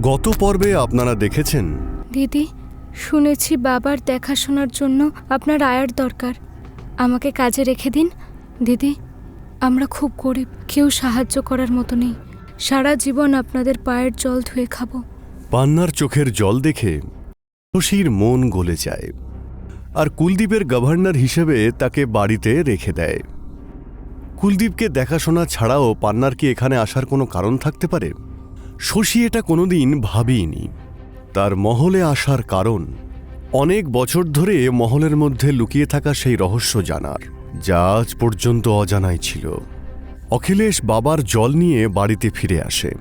গত পর্বে আপনারা দেখেছেন দিদি, শুনেছি বাবার দেখাশোনার জন্য আপনার আয়ার দরকার। আমাকে কাজে রেখে দিন দিদি। আমরা খুব গরিব, কেউ সাহায্য করার মতো নেই। সারা জীবন আপনাদের পায়ের জল ধুয়ে খাবো। পান্নার চোখের জল দেখে শশীর মন গলে যায় আর কুলদীপের গভর্নর হিসেবে তাকে বাড়িতে রেখে দেয়। কুলদীপকে দেখাশোনা ছাড়াও পান্নার কি এখানে আসার কোনো কারণ থাকতে পারে? শশী এটা কোনোদিন ভাবিনি। তার মহলে আসার কারণ অনেক বছর ধরে মহলের মধ্যে লুকিয়ে থাকা সেই রহস্য জানার, যা আজ পর্যন্ত অজানাই ছিল। অখিলেশ বাবার জল নিয়ে বাড়িতে ফিরে আসে।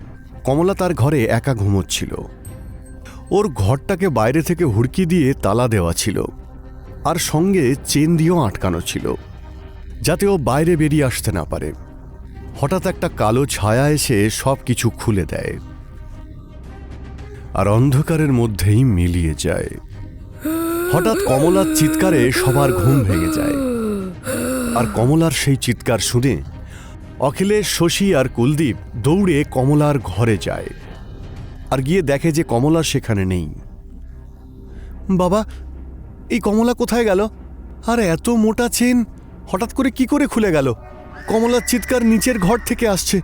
কমলা তার ঘরে একা ঘুমোচ্ছিল। ওর ঘরটাকে বাইরে থেকে হুড়কি দিয়ে তালা দেওয়া ছিল আর সঙ্গে চেন দিয়েও আটকানো ছিল, যাতে ও বাইরে বেরিয়ে আসতে না পারে। হঠাৎ একটা কালো ছায়া এসে সব কিছু খুলে দেয় আর অন্ধকারের মধ্যেই মিলিয়ে যায়। হঠাৎ কমলার চিৎকারে সবার ঘুম ভেঙে যায়। আর কমলার সেই চিৎকার শুনে অখিলেশ, শশী আর কুলদীপ দৌড়ে কমলার ঘরে যায় আর গিয়ে দেখে যে কমলা সেখানে নেই। বাবা, এই কমলা কোথায় গেল? আর এত মোটা চেন হঠাৎ করে কি করে খুলে গেল? কমলার চিৎকার নিচের ঘর থেকে আসছে।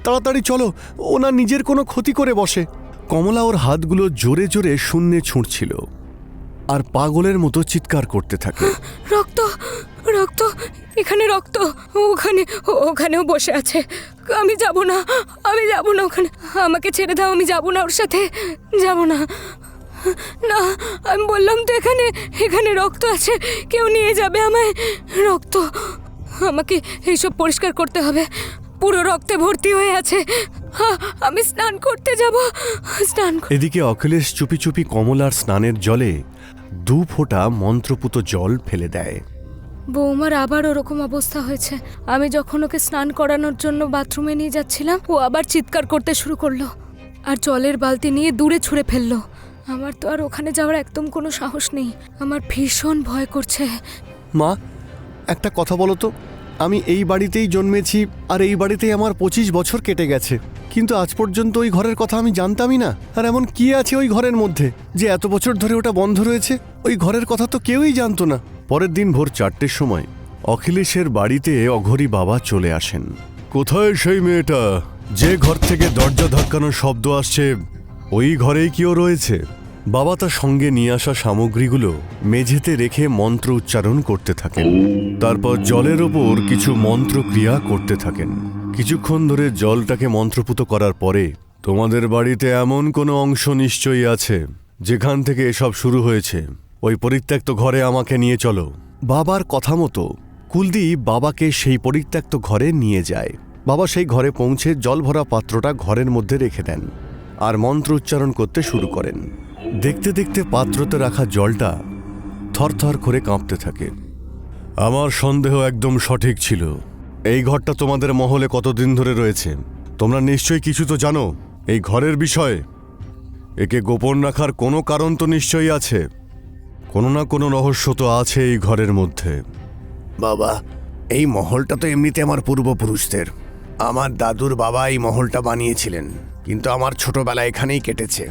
তাড়াতাড়ি চলো, ও না নিজের কোনো ক্ষতি করে বসে। কমলা ওর হাতগুলো জোরে জোরে শূন্যে ছুঁড়ছিল আর পাগলের মতো চিৎকার করতে থাকে। রক্ত, রক্ত, এখানে রক্ত। ওখানেও বসে আছে। আমি যাব না, আমি যাব না ওখানে। আমাকে ছেড়ে দাও, আমি যাব না ওর সাথে, যাব না। না, আমি বললাম তো এখানে রক্ত আছে, কেউ নিয়ে যাবে আমায়। রক্ত, আমাকে এইসব পরিষ্কার করতে হবে। পুরো রক্তে ভর্তি হয়ে আছে। আমি স্নান করতে যাব, স্নান। এদিকে অখিলেশ চুপি চুপি কমলার স্নানের জলে 2 ফোঁটা মন্ত্রপুত জল ফেলে দেয়। বৌমার আবার ওরকম অবস্থা হয়েছে। আমি যখন ওকে স্নান করানোর জন্য বাথরুমে নিয়ে যাচ্ছিলাম, ও আবার চিৎকার করতে শুরু করলো আর জলের বালতি নিয়ে দূরে ছুঁড়ে ফেললো। আমার তো আর ওখানে যাওয়ার একদম কোনো সাহস নেই। আমার ভীষণ ভয় করছে। মা, একটা কথা বলো তো, আমি এই বাড়িতেই জন্মেছি আর এই বাড়িতেই আমার 25 বছর কেটে গেছে, কিন্তু আজ পর্যন্ত ওই ঘরের কথা আমি জানতামই না। আর এমন কি আছে ওই ঘরের মধ্যে যে এত বছর ধরে ওটা বন্ধ রয়েছে? ওই ঘরের কথা তো কেউই জানতো না। পরের দিন ভোর 4টের সময় অখিলেশের বাড়িতে অঘরী বাবা চলে আসেন। কোথায় সেই মেয়েটা? যে ঘর থেকে দরজা ধাক্কানোর শব্দ আসছে, ওই ঘরেই কেউ রয়েছে? বাবা তার সঙ্গে নিয়ে আসা সামগ্রীগুলো মেঝেতে রেখে মন্ত্র উচ্চারণ করতে থাকেন। তারপর জলের ওপর কিছু মন্ত্রক্রিয়া করতে থাকেন। কিছুক্ষণ ধরে জলটাকে মন্ত্রপুত করার পরে, তোমাদের বাড়িতে এমন কোনো অংশ নিশ্চয়ই আছে যেখান থেকে এসব শুরু হয়েছে। ওই পরিত্যক্ত ঘরে আমাকে নিয়ে চলো। বাবার কথা মতো কুলদীপ বাবাকে সেই পরিত্যক্ত ঘরে নিয়ে যায়। বাবা সেই ঘরে পৌঁছে জল ভরা পাত্রটা ঘরের মধ্যে রেখে দেন আর মন্ত্র উচ্চারণ করতে শুরু করেন। দেখতে দেখতে পাত্রতে রাখা জলটা থরথর করে কাঁপতে থাকে। আমার সন্দেহ একদম সঠিক ছিল। এই ঘরটা তোমাদের মহলে কতদিন ধরে রয়েছে? তোমরা নিশ্চয়ই কিছু তো জানো এই ঘরের বিষয়ে। একে গোপন রাখার কোনো কারণ তো নিশ্চয়ই আছে। কোনো না কোনো রহস্য তো আছে এই ঘরের মধ্যে। বাবা, এই মহলটা তো এমনিতে আমার পূর্বপুরুষদের। আমার দাদুর বাবা এই মহলটা বানিয়েছিলেন, কিন্তু আমার ছোটবেলা এখানেই কেটেছে।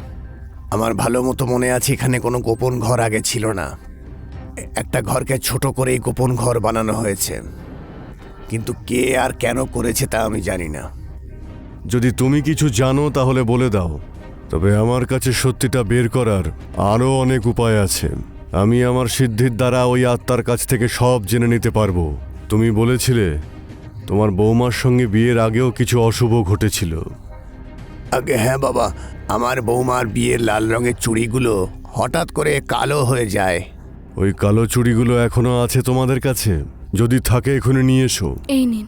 আমার ভালো মতো মনে আছে এখানে কোনো গোপন ঘর আগে ছিল না। একটা ঘরকে ছোট করেই গোপন ঘর বানানো হয়েছে, কিন্তু কে আর কেন করেছে তা আমি জানি না। যদি তুমি কিছু জানো তাহলে বলে দাও, তবে আমার কাছে সত্যিটা বের করার আরও অনেক উপায় আছে। আমি আমার সিদ্ধির দ্বারা ওই আত্মার কাছ থেকে সব জেনে নিতে পারবো। তুমি বলেছিলে তোমার বৌমার সঙ্গে বিয়ের আগেও কিছু অশুভ ঘটেছিল। আগে হ্যাঁ বাবা, আমার বৌমার বিয়ের লাল রঙের চুড়িগুলো হঠাৎ করে কালো হয়ে যায়। ওই কালো চুড়িগুলো এখনো আছে তোমাদের কাছে? যদি থাকে এখনই নিয়ে এসো। এই নিন।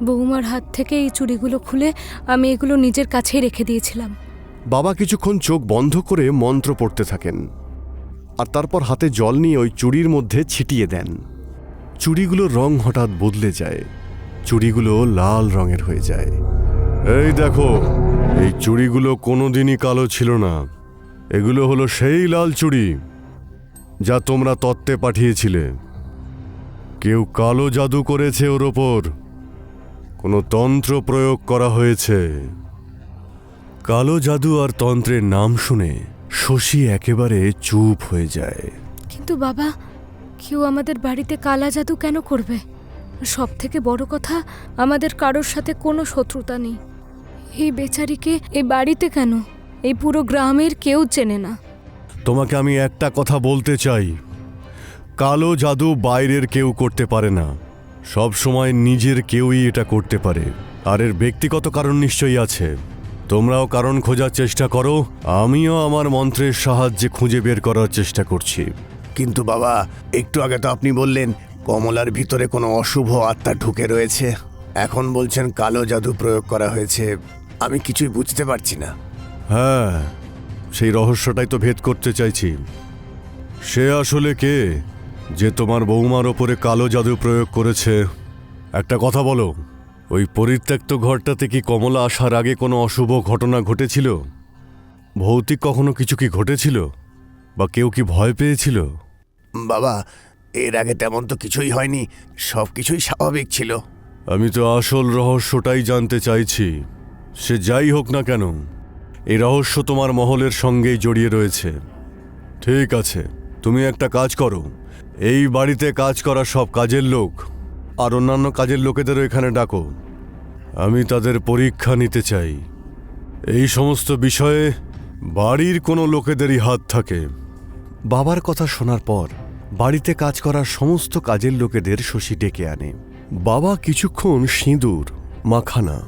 বৌমার হাত থেকে এই চুড়িগুলো খুলে আমি এগুলো নিজের কাছেই রেখে দিয়েছিলাম। বাবা কিছুক্ষণ চোখ বন্ধ করে মন্ত্র পড়তে থাকেন আর তারপর হাতে জল নিয়ে ওই চুড়ির মধ্যে ছিটিয়ে দেন। চুড়িগুলোর রং হঠাৎ বদলে যায়। চুড়িগুলো লাল রঙের হয়ে যায়। এই দেখো, এই চুড়িগুলো কোনোদিনই কালো ছিল না। এগুলো হলো সেই লাল চুড়ি যা তোমরা তত্ত্বে পাঠিয়েছিলে। কেউ কালো জাদু করেছে ওর ওপর, কোনো তন্ত্র প্রয়োগ করা হয়েছে। কালো জাদু আর তন্ত্রের নাম শুনে শশী একেবারে চুপ হয়ে যায়। কিন্তু বাবা, কেউ আমাদের বাড়িতে কালা জাদু কেন করবে? সব থেকে বড় কথা, আমাদের কারোর সাথে কোনো শত্রুতা নেই। এই বেচারিকে এই বাড়িতে কেন? এই পুরো গ্রামের কেউ চেনে না। তোমাকে আমি একটা কথা বলতে চাই, কালো জাদু বাইরের কেউ করতে পারে না, সব সময় নিজের কেউই এটা করতে পারে। আর এর ব্যক্তিগত কারণ নিশ্চয়ই আছে। তোমরাও কারণ খোঁজার চেষ্টা করো, আমিও আমার মন্ত্রের সাহায্যে খুঁজে বের করার চেষ্টা করছি। কিন্তু বাবা, একটু আগে তো আপনি বললেন কমলার ভিতরে কোনো অশুভ আত্মা ঢুকে রয়েছে, এখন বলছেন কালো জাদু প্রয়োগ করা হয়েছে। আমি কিছুই বুঝতে পারছি না। হ্যাঁ, সেই রহস্যটাই তো ভেদ করতে চাইছি। সে আসলে কে যে তোমার বৌমার ওপরে কালো জাদু প্রয়োগ করেছে? একটা কথা বলো, ওই পরিত্যক্ত ঘরটাতে কি কমলা আসার আগে কোনো অশুভ ঘটনা ঘটেছিল? ভৌতিক কখনো কিছু কি ঘটেছিল? বা কেউ কি ভয় পেয়েছিল? বাবা, এর আগে তেমন তো কিছুই হয়নি, সব কিছুই স্বাভাবিক ছিল। আমি তো আসল রহস্যটাই জানতে চাইছি। সে যাই হোক না কেন, এই রহস্য তোমার মহলের সঙ্গেই জড়িয়ে রয়েছে। ঠিক আছে, তুমি একটা কাজ করো, এই বাড়িতে কাজ করা সব কাজের লোক আর অন্যান্য কাজের লোকেদেরও এখানে ডাকো। আমি তাদের পরীক্ষা নিতে চাই। এই সমস্ত বিষয়ে বাড়ির কোনো লোকেদেরই হাত থাকে। বাবার কথা শোনার পর বাড়িতে কাজ করার সমস্ত কাজের লোকেদের শশী ডেকে আনে। বাবা কিছুক্ষণ সিঁদুর, মাখানা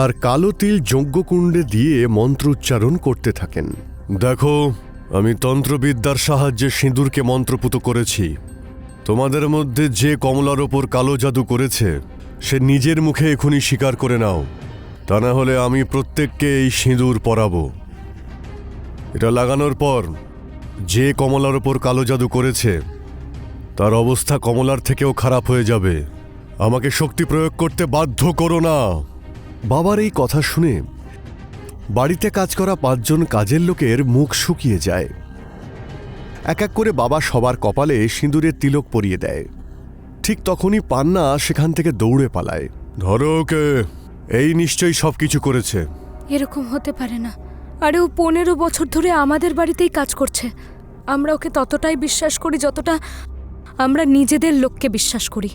আর কালো তিল যজ্ঞকুণ্ডে দিয়ে মন্ত্রোচ্চারণ করতে থাকেন। দেখো, আমি তন্ত্রবিদ্যার সাহায্যে সিঁদুরকে মন্ত্রপুত করেছি। তোমাদের মধ্যে যে কমলার ওপর কালো জাদু করেছে সে নিজের মুখে এখনই স্বীকার করে নাও, তা না হলে আমি প্রত্যেককে এই সিঁদুর পরাবো। এটা লাগানোর পর যে কমলার ওপর কালো জাদু করেছে তার অবস্থা কমলার থেকেও খারাপ হয়ে যাবে। আমাকে শক্তি প্রয়োগ করতে বাধ্য করো না। বাবার এই কথা শুনে বাড়িতে কাজ করা 5 জন কাজের লোকের মুখ শুকিয়ে যায়। এক এক করে বাবা সবার কপালে সিঁদুরের তিলক পরিয়ে দেয়। ঠিক তখনই পান্না সেখান থেকে দৌড়ে পালায়। ধরো ওকে, এই নিশ্চয়ই সবকিছু করেছে। এরকম হতে পারে না। আরে ও 15 বছর ধরে আমাদের বাড়িতেই কাজ করছে। আমরা ওকে ততটাই বিশ্বাস করি যতটা আমরা নিজেদের লোককে বিশ্বাস করি।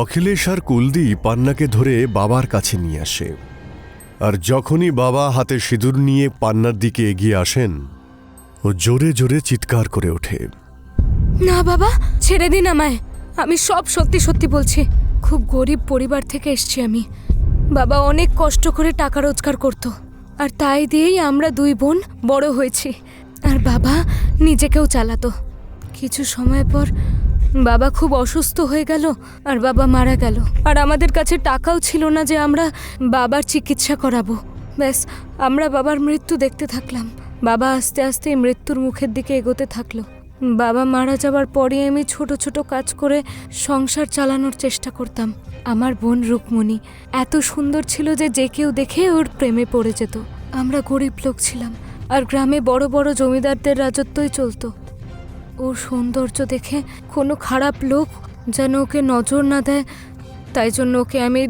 অখিলেশ আর কুলদীপ পান্নাকে ধরে বাবার কাছে নিয়ে আসে। আর যখনই বাবা হাতে সিঁদুর নিয়ে পান্নার দিকে এগিয়ে আসেন, ও জোরে জোরে চিৎকার করে ওঠে। না বাবা, ছেড়ে দিন আমায়। আমি সব সত্যি সত্যি বলছি। খুব গরিব পরিবার থেকে এসেছি আমি। বাবা অনেক কষ্ট করে টাকা রোজগার করত, আর তাই দিয়েই আমরা 2 বোন বড় হয়েছি। আর বাবা নিজেকেও চালাতো। কিছু সময় পর বাবা খুব অসুস্থ হয়ে গেল আর বাবা মারা গেল। আর আমাদের কাছে টাকাও ছিল না যে আমরা বাবার চিকিৎসা করাবো। ব্যাস, আমরা বাবার মৃত্যু দেখতে থাকলাম। বাবা আস্তে আস্তে মৃত্যুর মুখের দিকে এগোতে থাকলো। বাবা মারা যাবার পরে আমি ছোট ছোট কাজ করে সংসার চালানোর চেষ্টা করতাম। আমার বোন রুকমণি এত সুন্দর ছিল যে যে কেউ দেখে ওর প্রেমে পড়ে যেত। আমরা গরিব লোক ছিলাম, আর গ্রামে বড় বড় জমিদারদের রাজত্বই চলতো। ওর সৌন্দর্য দেখে কোনো খারাপ লোক যেন ওকে নজর না দেয়, তাই জন্য ওকে আমি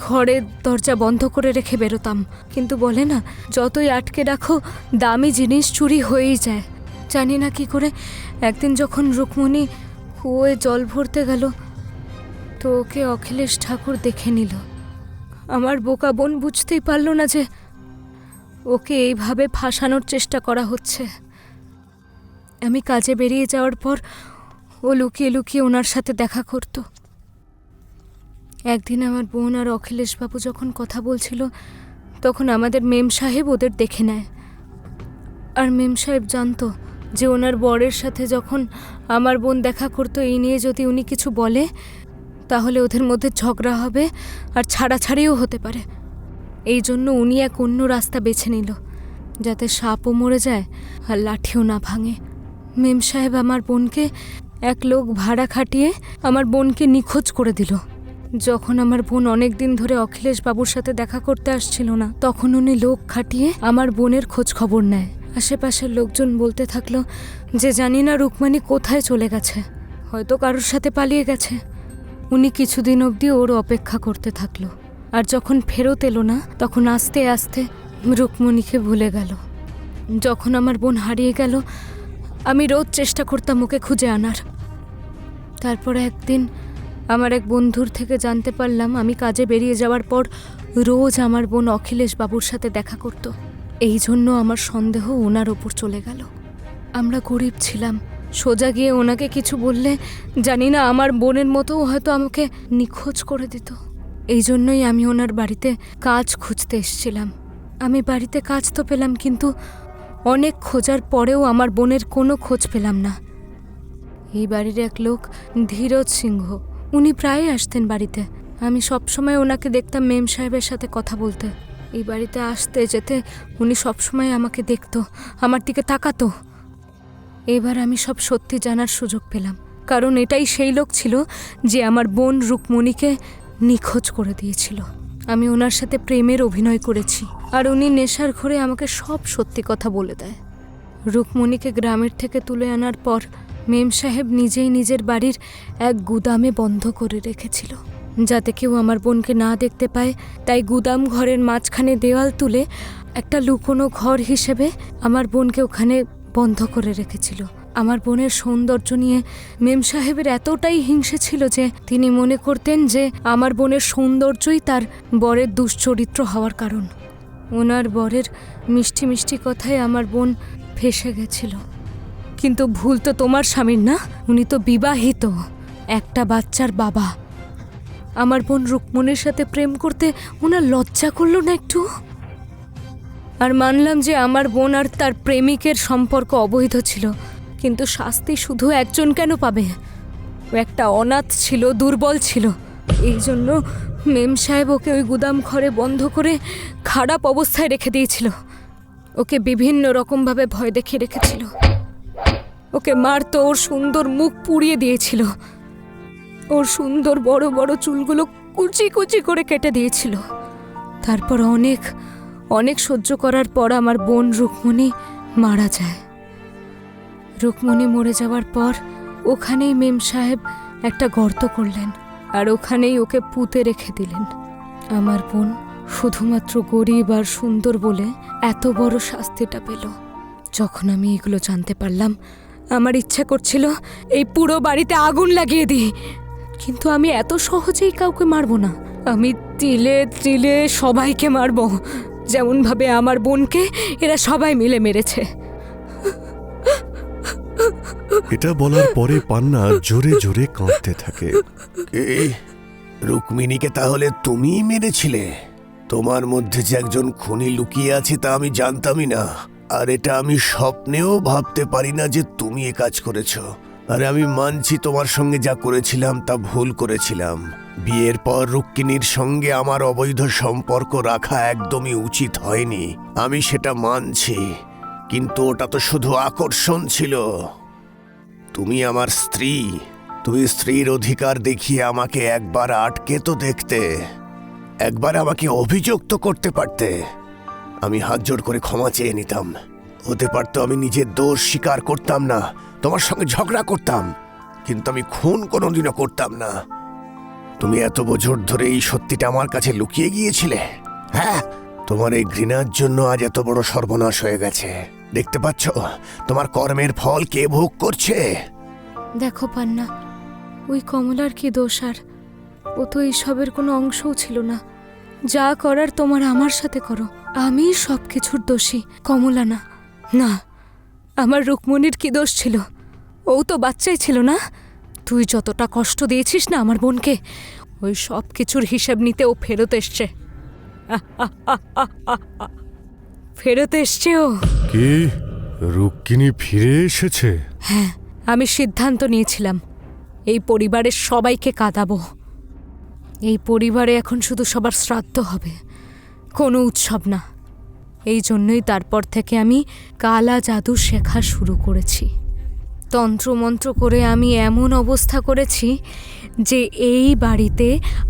ঘরের দরজা বন্ধ করে রেখে বেরোতাম। কিন্তু বলে না, যতই আটকে রাখো দামি জিনিস চুরি হয়েই যায়। জানি না কি করে একদিন যখন রুকমণি কুয়োয় জল ভরতে গেল, তো ওকে অখিলেশ ঠাকুর দেখে নিল। আমার বোকা বোন বুঝতেই পারল না যে ওকে এইভাবে ফাঁসানোর চেষ্টা করা হচ্ছে। আমি কাজে বেরিয়ে যাওয়ার পর ও লুকিয়ে লুকিয়ে ওনার সাথে দেখা করত। একদিন আমার বোন আর অখিলেশবাবু যখন কথা বলছিল, তখন আমাদের মেম সাহেব ওদের দেখে নেয়। আর মেম সাহেব জানতো যে ওনার বরের সাথে যখন আমার বোন দেখা করতো, এই নিয়ে যদি উনি কিছু বলে তাহলে ওদের মধ্যে ঝগড়া হবে আর ছাড়াছাড়িও হতে পারে। এই জন্য উনি এক অন্য রাস্তা বেছে নিল, যাতে সাপও মরে যায় আর লাঠিও না ভাঙে। মেম সাহেব আমার বোনকে এক লোক ভাড়া খাটিয়ে আমার বোনকে নিখোঁজ করে দিল। যখন আমার বোন অনেক দিন ধরে অখিলেশ বাবুর সাথে দেখা করতে আসছিল না, তখন উনি লোক খাটিয়ে আমার বোনের খোঁজ খবর নেয়। আশেপাশের লোকজন বলতে থাকলো যে জানি না রুকমণি কোথায় চলে গেছে, হয়তো কারোর সাথে পালিয়ে গেছে। উনি কিছুদিন অবধি ওর অপেক্ষা করতে থাকলো, আর যখন ফেরত এলো না, তখন আস্তে আস্তে রুকমণিকে ভুলে গেল। যখন আমার বোন হারিয়ে গেল, আমি রোজ চেষ্টা করতাম ওকে খুঁজে আনার। তারপরে একদিন আমার এক বন্ধুর থেকে জানতে পারলাম আমি কাজে বেরিয়ে যাওয়ার পর রোজ আমার বোন অখিলেশ বাবুর সাথে দেখা করত। এই জন্য আমার সন্দেহ ওনার ওপর চলে গেল। আমরা গরিব ছিলাম, সোজা গিয়ে ওনাকে কিছু বললে জানি না আমার বোনের মতোও হয়তো আমাকে নিখোঁজ করে দিত। এই জন্যই আমি ওনার বাড়িতে কাজ খুঁজতে এসেছিলাম। আমি বাড়িতে কাজ তো পেলাম, কিন্তু অনেক খোঁজার পরেও আমার বোনের কোনো খোঁজ পেলাম না। এই বাড়ির এক লোক ধীরজ সিংহ, উনি প্রায়ই আসতেন বাড়িতে। আমি সবসময় ওনাকে দেখতাম মেম সাহেবের সাথে কথা বলতে। এই বাড়িতে আসতে যেতে উনি সবসময় আমাকে দেখতো, আমার দিকে তাকাতো। এবার আমি সব সত্যি জানার সুযোগ পেলাম, কারণ এটাই সেই লোক ছিল যে আমার বোন রুকমণিকে নিখোঁজ করে দিয়েছিল। আমি ওনার সাথে প্রেমের অভিনয় করেছি, আর উনি নেশার ঘরে আমাকে সব সত্যি কথা বলে দেয়। রুকমণিকে গ্রামের থেকে তুলে আনার পর মেম সাহেব নিজেই নিজের বাড়ির এক গুদামে বন্ধ করে রেখেছিল, যাতে কেউ আমার বোনকে না দেখতে পায়। তাই গুদাম ঘরের মাঝখানে দেওয়াল তুলে একটা লুকোনো ঘর হিসেবে আমার বোনকে ওখানে বন্ধ করে রেখেছিল। আমার বোনের সৌন্দর্য নিয়ে মেম সাহেবের এতটাই হিংসে ছিল যে তিনি মনে করতেন যে আমার বোনের সৌন্দর্যই তার বরের দুশ্চরিত্র হওয়ার কারণ। ওনার বরের মিষ্টি মিষ্টি কথায় আমার বোন ফেঁসে গেছিল। কিন্তু ভুল তো তোমার স্বামীর না, উনি তো বিবাহিত, একটা বাচ্চার বাবা। আমার বোন রুকমণির সাথে প্রেম করতে ওনার লজ্জা করলো না একটু? আর মানলাম যে আমার বোন আর তার প্রেমিকের সম্পর্ক অবৈধ ছিল, কিন্তু শাস্তি শুধু একজন কেন পাবে? ও একটা অনাথ ছিল, দুর্বল ছিল। এই জন্য মেম সাহেব ওকে ওই গুদাম ঘরে বন্ধ করে খারাপ অবস্থায় রেখে দিয়েছিল। ওকে বিভিন্ন রকমভাবে ভয় দেখিয়ে রেখেছিল। ওকে মারতো, ওর সুন্দর মুখ পুড়িয়ে দিয়েছিল, ওর সুন্দর বড় বড় চুলগুলো কুচি কুচি করে কেটে দিয়েছিল। তারপর অনেক অনেক সহ্য করার পর আমার বোন রুকমণি মারা যায়। রুকমণি মরে যাওয়ার পর ওখানেই মেম সাহেব একটা গর্ত করলেন, আর ওখানেই ওকে পুঁতে রেখে দিলেন। আমার বোন শুধুমাত্র গরিব আর সুন্দর বলে এত বড় শাস্তিটা পেল। যখন আমি এগুলো জানতে পারলাম, আমার ইচ্ছা করছিল এই পুরো বাড়িতে আগুন লাগিয়ে দিই, কিন্তু আমি এত সহজেই কাউকে মারব না। আমি তিলে তিলে সবাইকে মারব, যেমনভাবে আমার বোনকে এরা সবাই মিলে মেরেছে। এটা বলার পরে পান্না জোরে জোরে কাঁদতে থাকে। এই রুক্মিণীকে তাহলে তুমিই মেরেছিলে? তোমার মধ্যে যে একজন খুনি লুকিয়ে আছে তা আমি জানতামই না, আর এটা আমি স্বপ্নেও ভাবতে পারি না যে তুমি এ কাজ করেছো। আরে আমি মানছি তোমার সঙ্গে যা করেছিলাম তা ভুল করেছিলাম। বিয়ের পর রুক্মিণীর সঙ্গে আমার অবৈধ সম্পর্ক রাখা একদমই উচিত হয়নি, আমি সেটা মানছি। কিন্তু ওটা তো শুধু আকর্ষণ ছিল। তুমি আমার স্ত্রী, তুমি স্ত্রীর অধিকার দেখিয়ে আমাকে একবার আটকে তো দেখতে, একবার আমাকে অভিযোগ তো করতে পারতে। আমি হাত জোড় করে ক্ষমা চেয়ে নিতাম। হতে পারতো আমি নিজের দোষ স্বীকার করতাম না, তোমার সঙ্গে ঝগড়া করতাম, কিন্তু আমি খুন কোনোদিনও করতাম না। তুমি এত বছর ধরে এই সত্যিটা আমার কাছে লুকিয়ে গিয়েছিলে। হ্যাঁ, তোমার এই ঘৃণার জন্য আজ এত বড় সর্বনাশ হয়ে গেছে। দেখতে পাচ্ছ তোমার কর্মের ফল কে ভোগ করছে? দেখো পান্না, ওই কমলার কি দোষ? আর ও তো এইসবের কোনো অংশও ছিল না। যা করার তোমার আমার সাথে করো, আমি সব কিছুর দোষী, কমলা না। না, আমার রুকমণির কি দোষ ছিল? ও তো বাচ্চাই ছিল না। তুই যতটা কষ্ট দিয়েছিস না আমার বোনকে, ওই সব কিছুর হিসেব নিতে ও ফেরত এসছে। ফেরত এসছে ও। কি, রুক্মিণী ফিরে এসেছে? হ্যাঁ, আমি সিদ্ধান্ত নিয়েছিলাম এই পরিবারের সবাইকে কাঁদাবো। এই পরিবারে এখন শুধু সবার শ্রাদ্ধ হবে, কোনো উৎসব না। এই জন্যই তারপর থেকে আমি কালা জাদু শেখা শুরু করেছি। তন্ত্রমন্ত্র করে আমি এমন অবস্থা করেছি যে এই বাড়িতে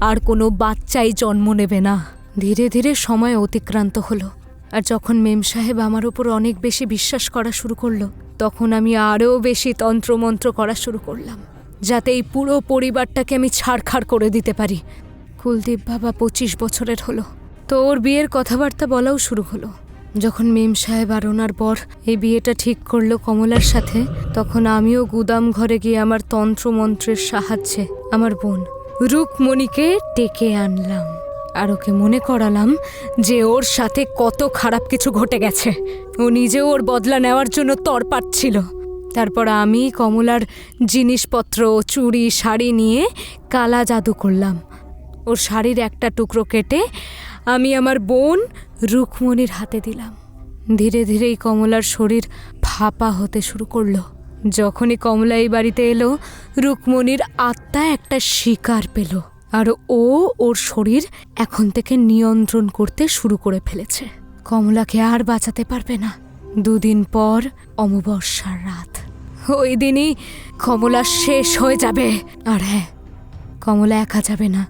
আর কোনো বাচ্চাই জন্ম নেবে না। ধীরে ধীরে সময় অতিক্রান্ত হলো, আর যখন মেম সাহেব আমার উপর অনেক বেশি বিশ্বাস করা শুরু করলো, তখন আমি আরও বেশি তন্ত্রমন্ত্র করা শুরু করলাম, যাতে এই পুরো পরিবারটাকে আমি ছাড়খাড় করে দিতে পারি। কুলদীপ বাবা 25 বছরের হলো, তো ওর বিয়ের কথাবার্তা বলাও শুরু হলো। যখন মেম সাহেব আর ওনার বর এই বিয়েটা ঠিক করলো কমলার সাথে, তখন আমিও গুদাম ঘরে গিয়ে আমার তন্ত্রমন্ত্রের সাহায্যে আমার বোন রুকমণিকে ডেকে আনলাম আর ওকে মনে করালাম যে ওর সাথে কত খারাপ কিছু ঘটে গেছে। ও নিজেও ওর বদলা নেওয়ার জন্য তরপাচ্ছিল। তারপর আমি কমলার জিনিসপত্র, চুড়ি, শাড়ি নিয়ে কালা জাদু করলাম। ওর শাড়ির একটা টুকরো কেটে আমি আমার বোন রুকমণির হাতে দিলাম। ধীরে ধীরেই কমলার শরীর ফাঁপা হতে শুরু করলো। যখনই কমলা এই বাড়িতে এলো, রুকমণির আত্মা একটা শিকার পেল আর ও ওর শরীর এখন থেকে নিয়ন্ত্রণ করতে শুরু করে ফেলেছে। কমলাকে আর বাঁচাতে পারবে না। 2 দিন পর অমাবস্যার রাত, ওই দিনই কমলা শেষ হয়ে যাবে। আর হ্যাঁ, কমলা একা যাবে না,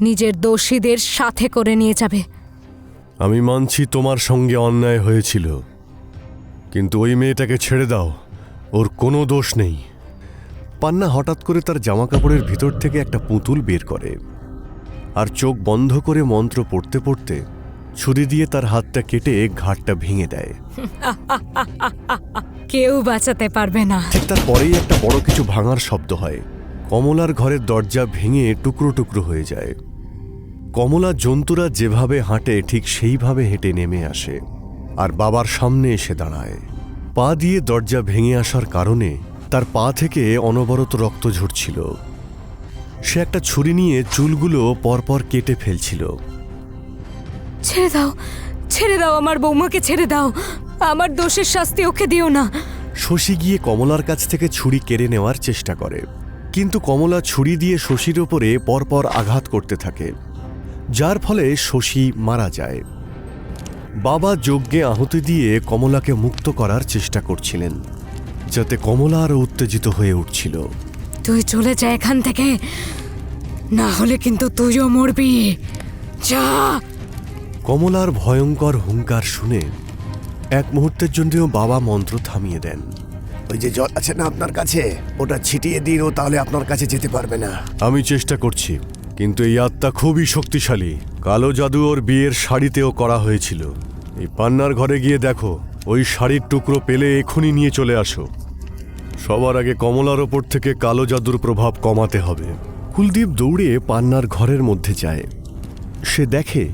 নিজের দোষীদের সাথে করে নিয়ে যাবে। আমি মানছি তোমার সঙ্গে অন্যায় হয়েছিল, কিন্তু ওই মেয়েটাকে ছেড়ে দাও, ওর কোনো দোষ নেই। পান্না হঠাৎ করে তার জামা কাপড়ের ভিতর থেকে একটা পুতুল বের করে আর চোখ বন্ধ করে মন্ত্র পড়তে পড়তে ছুরি দিয়ে তার হাতটা কেটে ঘাটটা ভেঙে দেয়। কেউ বাঁচাতে পারবে না। ঠিক তারপরেই একটা বড় কিছু ভাঙার শব্দ হয়। কমলার ঘরের দরজা ভেঙে টুকরো টুকরো হয়ে যায়। কমলা জন্তুরা যেভাবে হাঁটে ঠিক সেইভাবে হেঁটে নেমে আসে আর বাবার সামনে এসে দাঁড়ায়। পা দিয়ে দরজা ভেঙে আসার কারণে তার পা থেকে অনবরত রক্ত ঝরছিল। সে একটা ছুরি নিয়ে চুলগুলো পরপর কেটে ফেলছিল। ছেড়ে দাও, ছেড়ে দাও, আমার বৌমাকে ছেড়ে দাও। আমার দোষের শাস্তি ওকে দিও না। শশী গিয়ে কমলার কাছ থেকে ছুরি কেড়ে নেওয়ার চেষ্টা করে, কিন্তু কমলা ছুরি দিয়ে শশীর ওপরে পরপর আঘাত করতে থাকে, যার ফলে শশী মারা যায়। বাবা যজ্ঞে আহুতি দিয়ে কমলাকে মুক্ত করার চেষ্টা করছিলেন, যাতে কমলা আরও উত্তেজিত হয়ে উঠছিল। তুই চলে যা এখান থেকে, না হলে কিন্তু তুইও মরবি। যা। কমলার ভয়ঙ্কর হুঙ্কার শুনে এক মুহূর্তের জন্যও বাবা মন্ত্র থামিয়ে দেন। ওই যে জল আছে না আপনার কাছে, ওটা ছিটিয়ে দিন, ও তাহলে আপনার কাছে যেতে পারবে না। আমি চেষ্টা করছি, কিন্তু এই আত্মা খুবই শক্তিশালী। কালো জাদু ওর বিয়ের শাড়িতেও করা হয়েছিল। এই পান্নার ঘরে গিয়ে দেখো, ওই শাড়ির টুকরো পেলে এখনই নিয়ে চলে আসো। সবার আগে কমলার ওপর থেকে কালো জাদুর প্রভাব কমাতে হবে। কুলদীপ দৌড়ে পান্নার ঘরের মধ্যে যায়। সে দেখে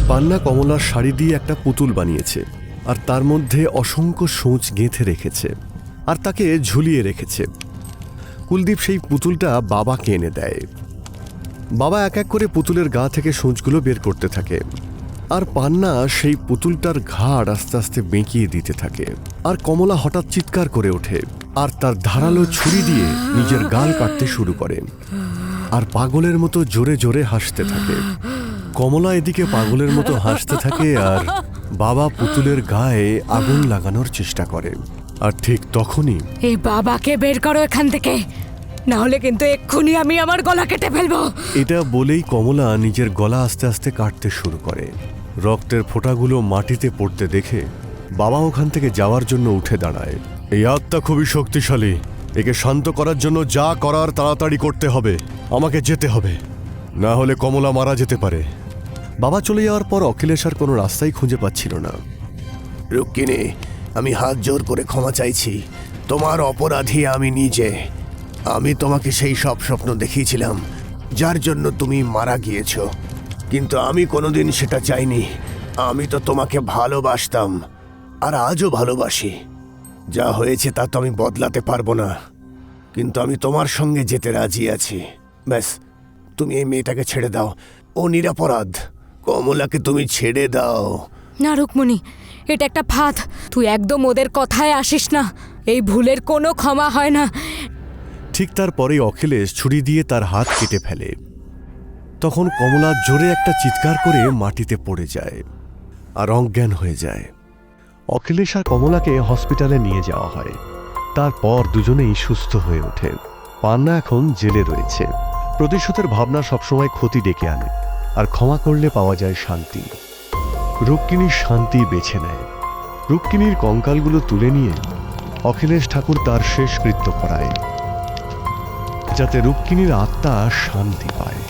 পান্না কমলার শাড়ি দিয়ে একটা পুতুল বানিয়েছে আর তার মধ্যে অসংখ্য সূঁচ গেঁথে রেখেছে আর তাকে ঝুলিয়ে রেখেছে। কুলদীপ সেই পুতুলটা বাবাকে এনে দেয়। বাবা এক এক করে পুতুলের গা থেকে সূঁচগুলো বের করতে থাকে আর পান্না সেই পুতুলটার ঘাড় আস্তে আস্তে বেঁকিয়ে দিতে থাকে। আর কমলা হঠাৎ চিৎকার করে ওঠে আর তার ধারালো ছুরি দিয়ে নিজের গাল কাটতে শুরু করে আর পাগলের মতো জোরে জোরে হাসতে থাকে। কমলা এদিকে পাগলের মতো হাসতে থাকে আর বাবা পুতুলের গায়ে আগুন লাগানোর চেষ্টা করে। আর ঠিক তখনই এই বাবাকে বের করো এখান থেকে, না হলে কিন্তু এক্ষুনি আমি আমার গলা কেটে ফেলবো। এটা বলেই কমলা নিজের গলা আস্তে আস্তে কাটতে শুরু করে। রক্তের ফোঁটাগুলো মাটিতে পড়তে দেখে বাবা ওখান থেকে যাওয়ার জন্য উঠে দাঁড়ায়। এই আত্মা খুবই শক্তিশালী, একে শান্ত করার জন্য যা করার তাড়াতাড়ি করতে হবে। আমাকে যেতে হবে, না হলে কমলা মারা যেতে পারে। বাবা চলে যাওয়ার পর অখিলেশ আর কোনো রাস্তাই খুঁজে পাচ্ছিল না। রুক্মিণী, আমি হাত জোর করে ক্ষমা চাইছি। তোমার অপরাধী আমি নিজে। আমি তোমাকে সেই সব স্বপ্ন দেখিয়েছিলাম যার জন্য তুমি মারা গিয়েছ, কিন্তু আমি কোনোদিন সেটা চাইনি। আমি তো তোমাকে ভালোবাসতাম আর আজও ভালোবাসি। যা হয়েছে তা তো আমি বদলাতে পারবো না, কিন্তু আমি তোমার সঙ্গে যেতে রাজি আছি। ব্যাস, তুমি এই মেয়েটাকে ছেড়ে দাও, ও নিরপরাধ। কমলাকে তুমি ছেড়ে দাও। না রুকমণি, এটা একটা ফাঁদ। তুই একদম ওদের কথায় আসিস না। এই ভুলের কোনো ক্ষমা হয় না। ঠিক তারপরেই অখিলেশ ছুরি দিয়ে তার হাত কেটে ফেলে। তখন কমলা জোরে একটা চিৎকার করে মাটিতে পড়ে যায় আর অজ্ঞান হয়ে যায়। অখিলেশ আর কমলাকে হসপিটালে নিয়ে যাওয়া হয়। তারপর দুজনেই সুস্থ হয়ে ওঠে। পান্না এখন জেলে রয়েছে। প্রতিশোধের ভাবনা সবসময় ক্ষতি ডেকে আনে, আর ক্ষমা করলে পাওয়া যায় শান্তি। রুক্মিণীর শান্তি বেছে নেয়। রুক্মিণীর কঙ্কালগুলো তুলে নিয়ে অখিলেশ ঠাকুর তার শেষকৃত্য করায়, যাতে রুক্মিণীর আত্মা শান্তি পায়।